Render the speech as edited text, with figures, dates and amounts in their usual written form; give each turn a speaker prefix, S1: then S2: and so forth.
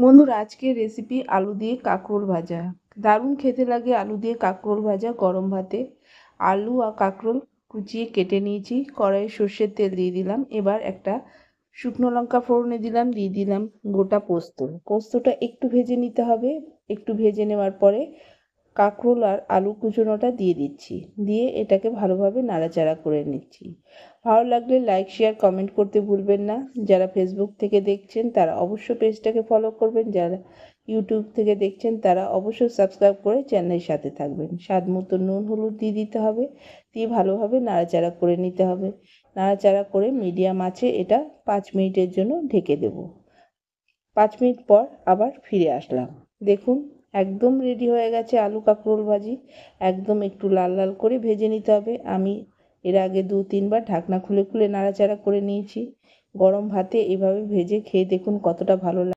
S1: বন্ধুরা, আজকের রেসিপি আলু দিয়ে কাঁকরোল ভাজা। দারুণ খেতে লাগে আলু দিয়ে কাঁকরোল ভাজা গরম ভাতে। আলু আর কাঁকরোল কুচিয়ে কেটে নিয়েছি। কড়াইয়ে সর্ষের তেল দিয়ে দিলাম। এবার একটা শুকনো লঙ্কা ফোড়নে দিলাম, দিয়ে দিলাম গোটা পোস্ত। পোস্তটা একটু ভেজে নিতে হবে। একটু ভেজে নেওয়ার পরে কাঁকরোল আর আলু কুচোনোটা দিয়ে দিচ্ছি। দিয়ে এটাকে ভালোভাবে নাড়াচাড়া করে নিচ্ছি। ভালো লাগলে লাইক শেয়ার কমেন্ট করতে ভুলবেন না। যারা ফেসবুক থেকে দেখছেন তারা অবশ্যই পেজটাকে ফলো করবেন। যারা ইউটিউব থেকে দেখছেন তারা অবশ্যই সাবস্ক্রাইব করে চ্যানেলের সাথে থাকবেন। স্বাদ মতো নুন হলুদ দিয়ে দিতে হবে। দিয়ে ভালোভাবে নাড়াচাড়া করে নিতে হবে। নাড়াচাড়া করে মিডিয়াম আঁচে এটা 5 মিনিটের জন্য ঢেকে দেব। 5 মিনিট পর আবার ফিরে আসলাম। দেখুন, একদম রেডি হয়ে গেছে আলু কাঁকরোল ভাজি। একদম একটু লাল লাল করে ভেজে নিতে হবে। আমি এর আগে 2-3 বার ঢাকনা খুলে খুলে নাড়াচাড়া করে নিয়েছি। গরম ভাতে এভাবে ভেজে খেয়ে দেখুন কতটা ভালো লাগে।